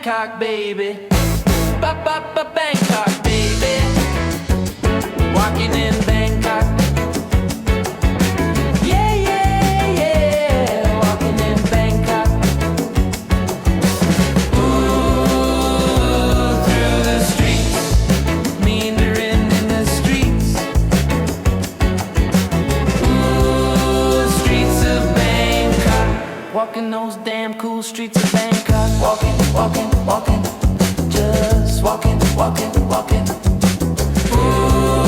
Bangkok, baby. Bangkok, baby. Walking in Bangkok. Yeah, yeah, yeah. Walking in Bangkok. Ooh, through the streets. Meandering in the streets. Ooh, streets of Bangkok. Walking those damn cool streets of Bangkok. Walking, walking, walking. Just walking, walking, walking. Ooh,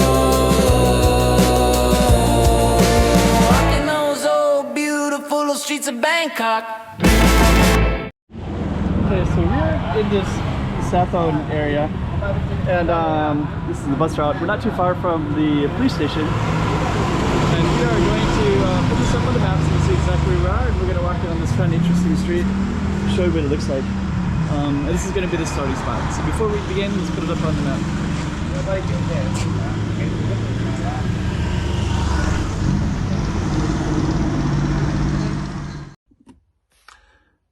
walking those old beautiful streets of Bangkok. Okay, so we're in this Sathon area, and this is the bus route. We're not too far from the police station, and we are going to put this up on the maps and see exactly where we are, and we're going to walk down this kind of interesting street, show you what it looks like. And this is going to be the starting spot. So before we begin, let's put it up on the map.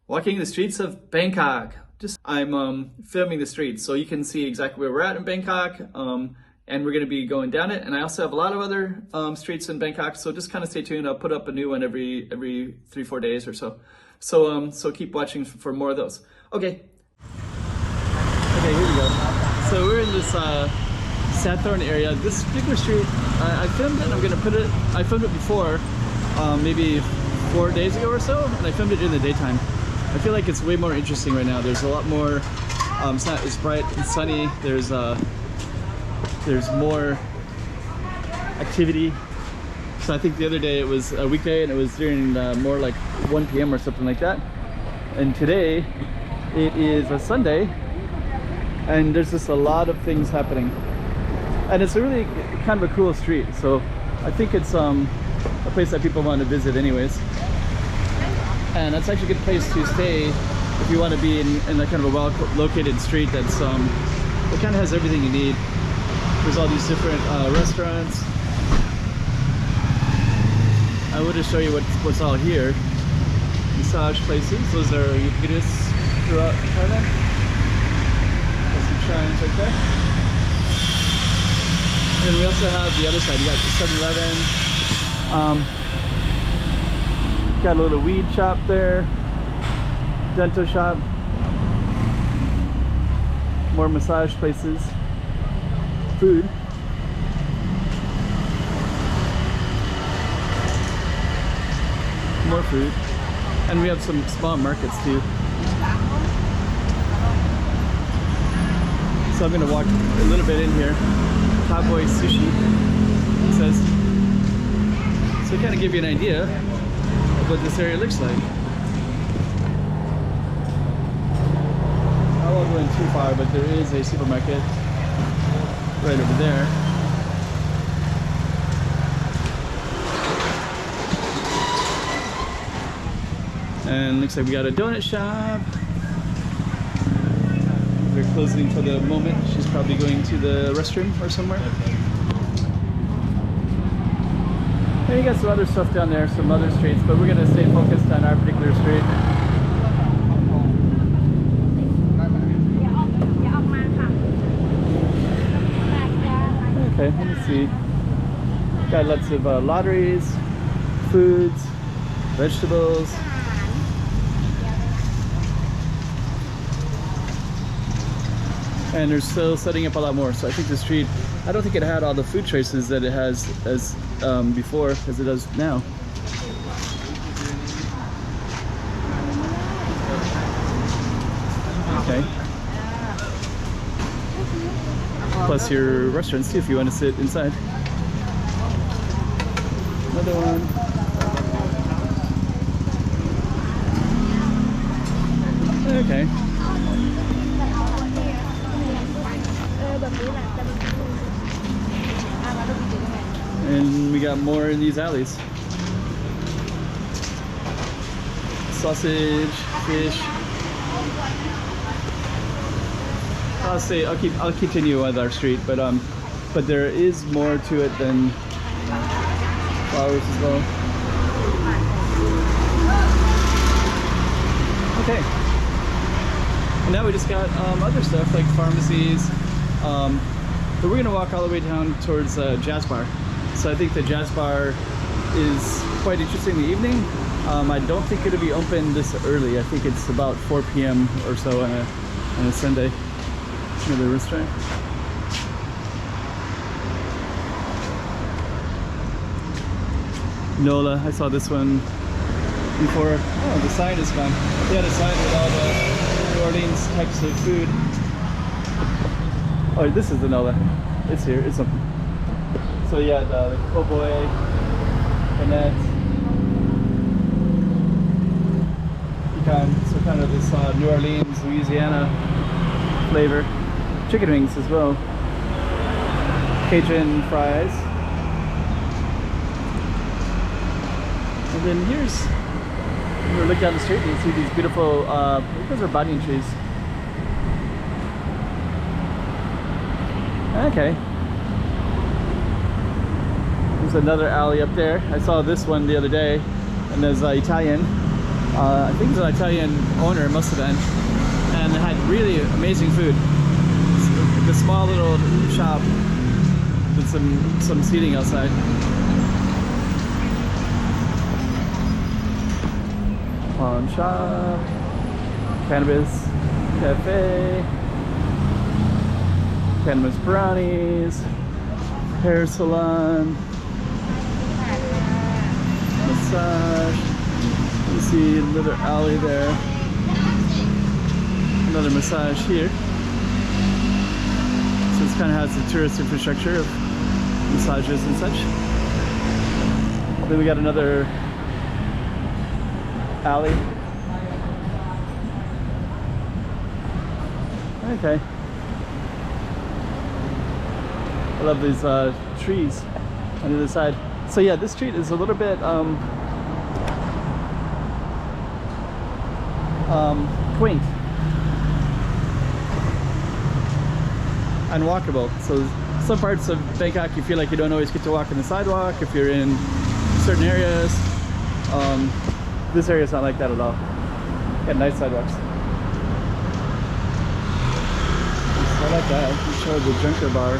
Walking the streets of Bangkok. I'm filming the streets so you can see exactly where we're at in Bangkok, and we're going to be going down it. And I also have a lot of other streets in Bangkok, so just kind of stay tuned. I'll put up a new one every 3-4 days or so. So keep watching for more of those. Okay, here we go. So we're in this Sathon area. This particular street, I filmed it. I'm going to put it. I filmed it before, maybe 4 days ago or so, and I filmed it during the daytime. I feel like it's way more interesting right now. There's a lot more. It's not as bright and sunny. There's more activity. So I think the other day it was a weekday and it was during more like 1 p.m. or something like that. And today it is a Sunday, and there's just a lot of things happening. And it's a really kind of a cool street. So I think it's a place that people want to visit anyways. And that's actually a good place to stay if you want to be in a kind of a well-located street that's that kind of has everything you need. There's all these different restaurants. I want to show you what's all here. Massage places. Those are ubiquitous throughout Thailand. There's some shrines right there. And we also have the other side. You got the 7-Eleven. Got a little weed shop there, dental shop, more massage places, food. More food. And we have some small markets too. So I'm gonna walk a little bit in here. Cowboy sushi, it says. So kind of give you an idea what this area looks like. I won't go in too far, but there is a supermarket right over there. And looks like we got a donut shop. They're closing for the moment. She's probably going to the restroom or somewhere. And you got some other stuff down there, some other streets, but we're going to stay focused on our particular street. Okay, let me see. Got lots of lotteries, foods, vegetables. And they're still setting up a lot more. So I think the street, I don't think it had all the food choices that it has as before as it does now. Okay. Plus your restaurants too if you want to sit inside. Another one. Okay. And we got more in these alleys. Sausage, fish. I'll continue with our street, but there is more to it than flowers as well. Okay. And now we just got other stuff like pharmacies. But we're gonna walk all the way down towards Jazz Bar. So I think the Jazz Bar is quite interesting in the evening. I don't think it'll be open this early. I think it's about 4 p.m. or so on a Sunday. Another restaurant. Nola, I saw this one before. Oh, the sign is gone. They had a sign with all the New Orleans types of food. Oh, this is the Nola. It's here. It's open. So yeah, the po' boy, Annette, pecan. So kind of this New Orleans, Louisiana flavor. Chicken wings as well. Cajun fries. And then here's, we look down the street and you see these beautiful, I think those are banyan trees. Okay. There's another alley up there. I saw this one the other day, and there's Italian. I think it's an Italian owner, must have been. And it had really amazing food. It's like a small little shop with some seating outside. Pawn shop, cannabis cafe, cannabis brownies, hair salon, massage. You see another alley there, another massage here. So this kind of has the tourist infrastructure of massages and such. Then we got another alley. Okay. I love these trees on the other side. So yeah, this street is a little bit quaint. Unwalkable. So some parts of Bangkok you feel like you don't always get to walk on the sidewalk if you're in certain areas. This area is not like that at all. Got nice sidewalks. I like that. You showed the Junker Bar.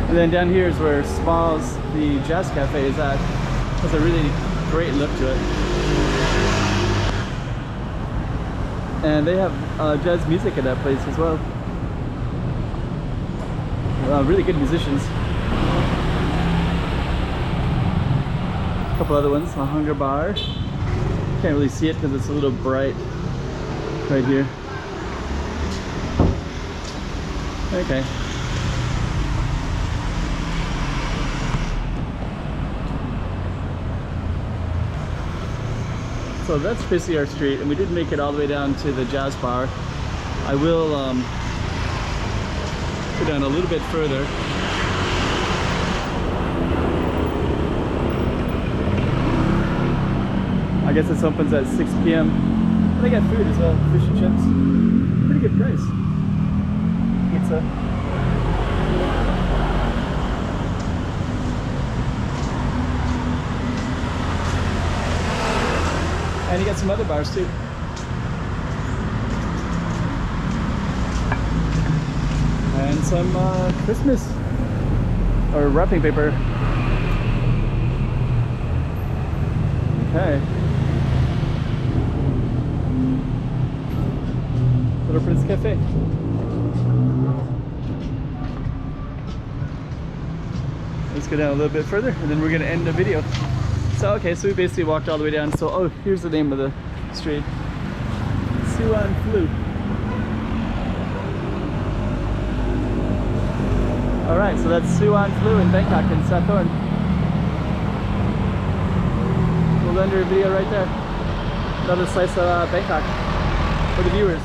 And then down here is where Smalls, the jazz cafe, is at. Has a really great look to it. And they have jazz music at that place as well. Really good musicians. A couple other ones, a hunger bar. Can't really see it because it's a little bright right here. Okay. So that's basically our street, and we did make it all the way down to the jazz bar. I will go down a little bit further. I guess this opens at 6 p.m. They got food as well, fish and chips. Pretty good price. Pizza. And you got some other bars too. And some Christmas or wrapping paper. Okay. Little Prince Cafe. Let's go down a little bit further and then we're gonna end the video. So okay, so we basically walked all the way down. So oh, here's the name of the street. Suan Phlu. Alright, so that's Suan Phlu in Bangkok in Sathon. We'll end our video right there. Another slice of Bangkok for the viewers.